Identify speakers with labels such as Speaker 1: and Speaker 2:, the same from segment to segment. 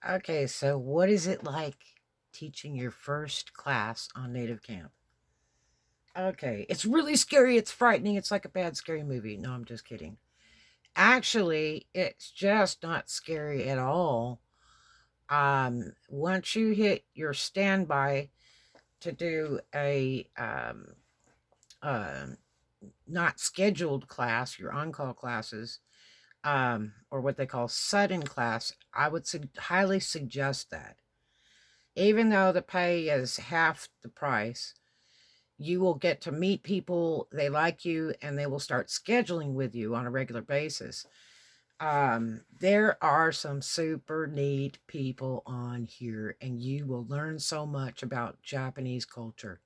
Speaker 1: Okay, so what is it like teaching your first class on native camp? Okay, it's really scary. It's frightening. It's like a bad, scary movie. No, I'm just kidding. Actually, it's just not scary at all. Once you hit your standby to do a um, not scheduled class, your on call classes, or what they call sudden class, I would highly suggest that. Even though the pay is half the price, you will get to meet people, they like you, and they will start scheduling with you on a regular basis. There are some super neat people on here, and you will learn so much about Japanese culture.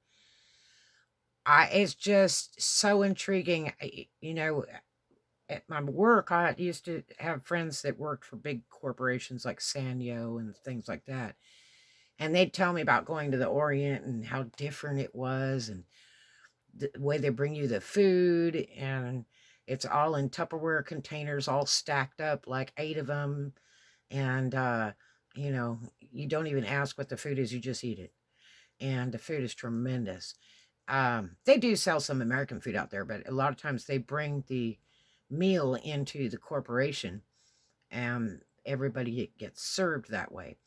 Speaker 1: It's just so intriguing. At my work, I used to have friends that worked for big corporations like Sanyo and things like that. And they'd tell me about going to the Orient and how different it was, and the way they bring you the food, and it's all in Tupperware containers, all stacked up, like 8 of them. And, you don't even ask what the food is, you just eat it. And the food is tremendous. They do sell some American food out there, but a lot of times they bring the meal into the corporation and everybody gets served that way.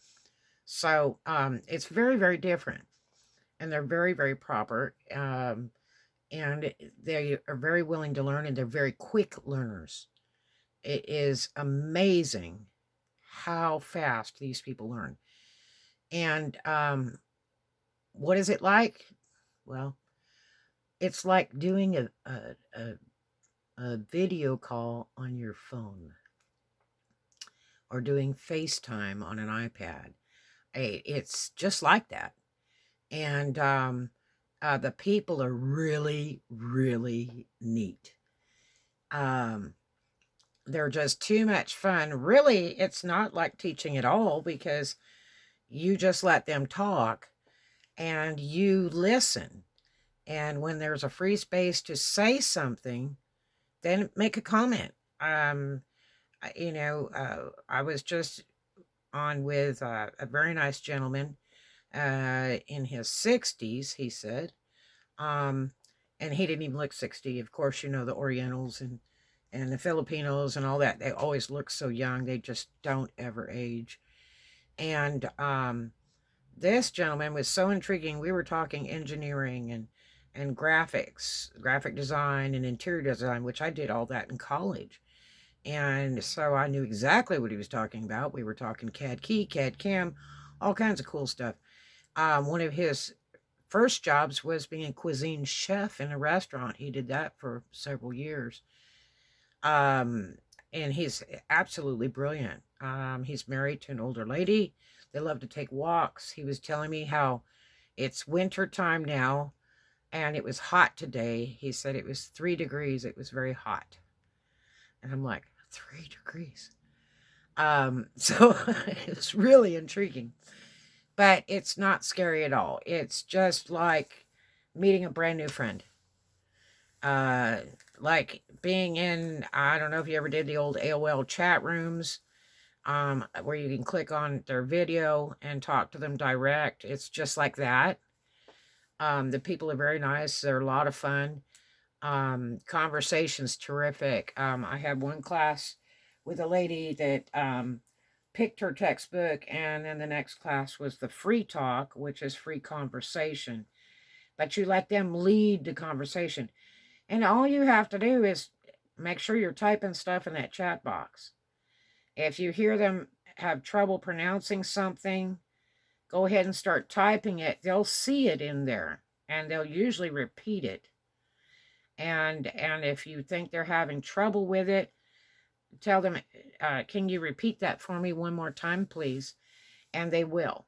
Speaker 1: So it's very, very different, and they're very, very proper. And they are very willing to learn, and they're very quick learners. It is amazing how fast these people learn. And what is it like? Well, it's like doing a video call on your phone or doing FaceTime on an iPad. It's just like that. And the people are really, really neat. Um, they're just too much fun. Really, it's not like teaching at all, because you just let them talk and you listen. And when there's a free space to say something, then make a comment. I was just on with a very nice gentleman in his 60s, he said. Um, and he didn't even look 60. Of course, the Orientals and the Filipinos and all that, they always look so young. They just don't ever age. And this gentleman was so intriguing. We were talking engineering and graphics, graphic design and interior design, which I did all that in college. And so I knew exactly what he was talking about. We were talking CAD Key, CAD Cam, all kinds of cool stuff. One of his first jobs was being a cuisine chef in a restaurant. He did that for several years. Um, and he's absolutely brilliant. He's married to an older lady. They love to take walks. He was telling me how it's winter time now, and it was hot today. He said it was 3 degrees. It was very hot. And I'm like, 3 degrees. So it was really intriguing, but it's not scary at all. It's just like meeting a brand new friend. Uh, like being in, I don't know if you ever did the old AOL chat rooms, where you can click on their video and talk to them direct. It's just like that. The people are very nice. They're a lot of fun. Conversation's terrific. I had one class with a lady that picked her textbook, and then the next class was the free talk, which is free conversation. But you let them lead the conversation. And all you have to do is make sure you're typing stuff in that chat box. If you hear them have trouble pronouncing something, go ahead and start typing it. They'll see it in there, and they'll usually repeat it. And if you think they're having trouble with it, tell them, can you repeat that for me one more time, please? And they will,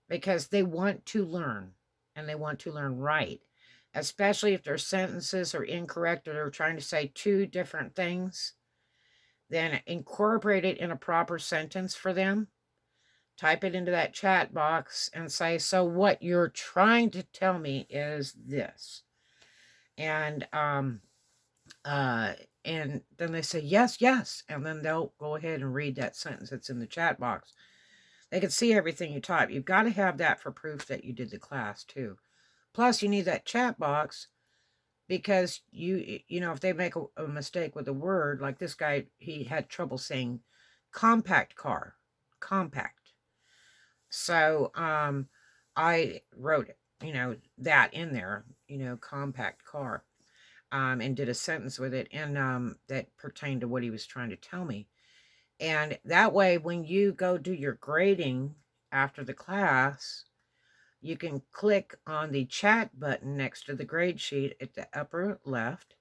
Speaker 1: because they want to learn, and they want to learn right, especially if their sentences are incorrect or they're trying to say two different things. Then incorporate it in a proper sentence for them. Type it into that chat box and say, so what you're trying to tell me is this. And and then they say yes, yes, and then they'll go ahead and read that sentence that's in the chat box. They can see everything you type. You've got to have that for proof that you did the class too. Plus, you need that chat box because you know, if they make a mistake with a word, like this guy, he had trouble saying compact car, compact. So I wrote, you know, that in there, you know, compact car, and did a sentence with it, and that pertained to what he was trying to tell me. And that way, when you go do your grading after the class, you can click on the chat button next to the grade sheet at the upper left,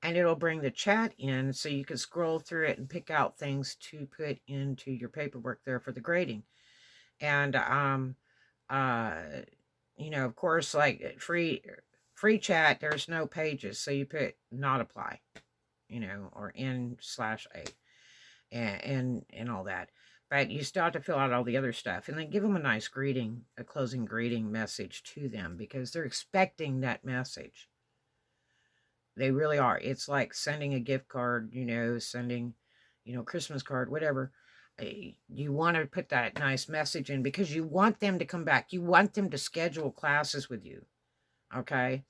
Speaker 1: and it'll bring the chat in so you can scroll through it and pick out things to put into your paperwork there for the grading. And uh you know, of course, like free chat, there's no pages, so you put not apply, you know, or n/a, and all that. But you still have to fill out all the other stuff, and then give them a nice greeting, a closing greeting message to them, because they're expecting that message. They really are. It's like sending a gift card, you know, sending, you know, Christmas card, whatever. You want to put that nice message in because you want them to come back. You want them to schedule classes with you. Okay.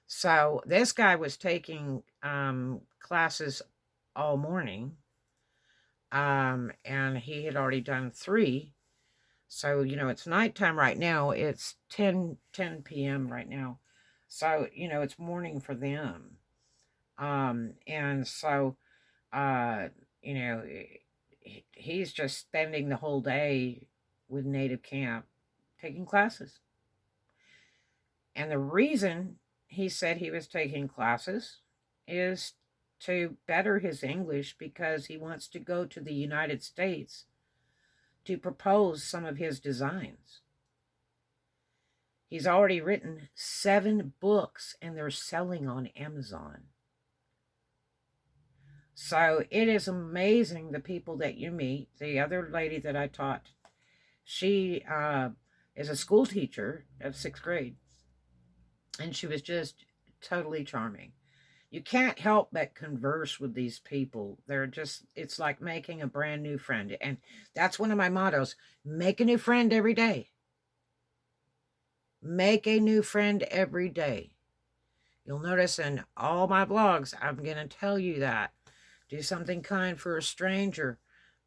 Speaker 1: So this guy was taking classes all morning. And he had already done 3. So, you know, it's nighttime right now. It's 10 p.m. right now. So, you know, it's morning for them. And so, you know, he's just spending the whole day with Native Camp taking classes. And the reason he said he was taking classes is to better his English because he wants to go to the United States to propose some of his designs. He's already written 7 books and they're selling on Amazon. So it is amazing the people that you meet. The other lady that I taught, she is a school teacher of 6th grade. And she was just totally charming. You can't help but converse with these people. They're just, it's like making a brand new friend. And that's one of my mottos. Make a new friend every day. Make a new friend every day. You'll notice in all my blogs, I'm going to tell you that. Do something kind for a stranger.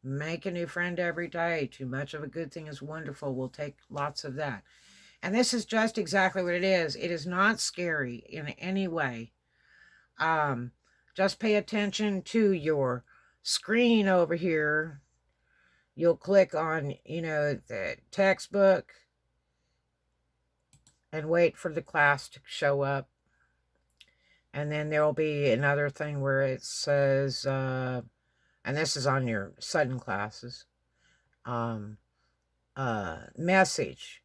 Speaker 1: Make a new friend every day. Too much of a good thing is wonderful. We'll take lots of that. And this is just exactly what it is. It is not scary in any way. Just pay attention to your screen over here. You'll click on, you know, the textbook and wait for the class to show up. And then there will be another thing where it says, and this is on your sudden classes, message.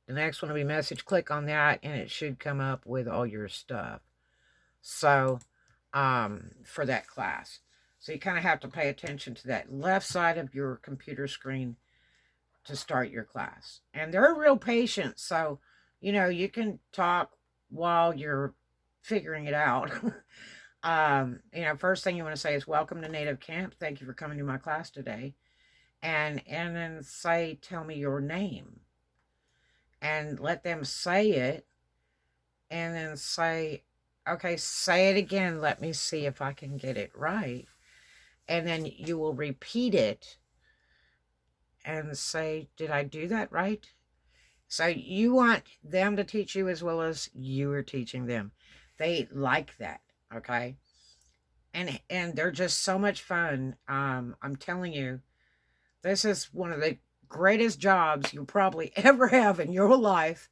Speaker 1: The next one will be message. Click on that and it should come up with all your stuff. So, for that class. So you kind of have to pay attention to that left side of your computer screen to start your class. And they're real patient. So, you know, you can talk while you're figuring it out. You know, first thing you want to say is welcome to Native Camp. Thank you for coming to my class today. And then say, tell me your name. And let them say it. And then say, okay, say it again. Let me see if I can get it right. And then you will repeat it and say, did I do that right? So you want them to teach you as well as you are teaching them. They like that, okay? And they're just so much fun. I'm telling you, this is one of the greatest jobs you'll probably ever have in your life.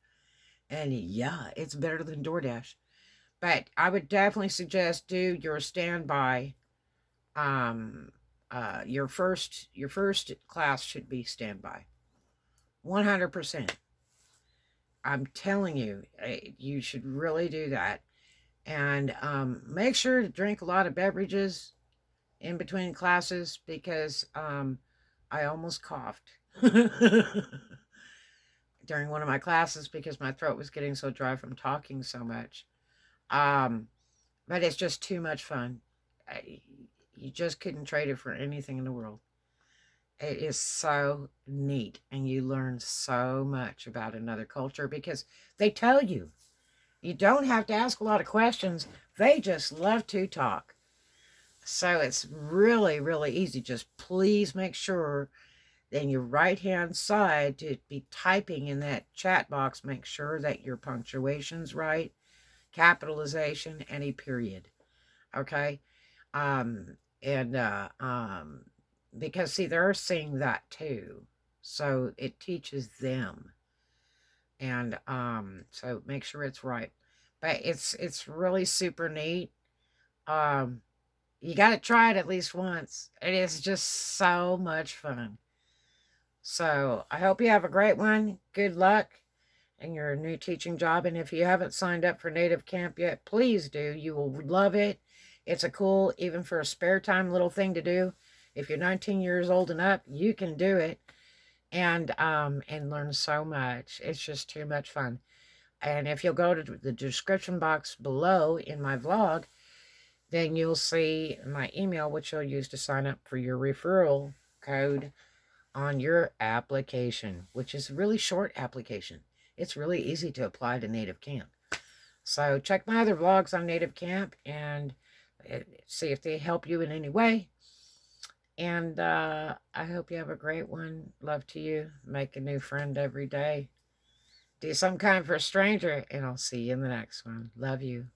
Speaker 1: And yeah, it's better than DoorDash. But I would definitely suggest do your standby. Your first class should be standby. 100%. I'm telling you, you should really do that. And make sure to drink a lot of beverages in between classes because I almost coughed during one of my classes because my throat was getting so dry from talking so much. But it's just too much fun. You just couldn't trade it for anything in the world. It is so neat, and you learn so much about another culture because they tell you. You don't have to ask a lot of questions. They just love to talk. So it's really, really easy. Just please make sure in your right hand side to be typing in that chat box, make sure that your punctuation's right, capitalization, and a period. Okay? And because see, they're seeing that too. So it teaches them. And so make sure it's right. But it's really super neat. Um you got to try it at least once. It is just so much fun. So I hope you have a great one. Good luck in your new teaching job. And if you haven't signed up for Native Camp yet, please do. You will love it. It's a cool, even for a spare time little thing to do. If you're 19 years old and up, you can do it and learn so much. It's just too much fun. And if you'll go to the description box below in my vlog, then you'll see my email, which you'll use to sign up for your referral code on your application, which is a really short application. It's really easy to apply to Native Camp. So check my other vlogs on Native Camp and see if they help you in any way. And I hope you have a great one. Love to you. Make a new friend every day. Do some kind for a stranger, and I'll see you in the next one. Love you.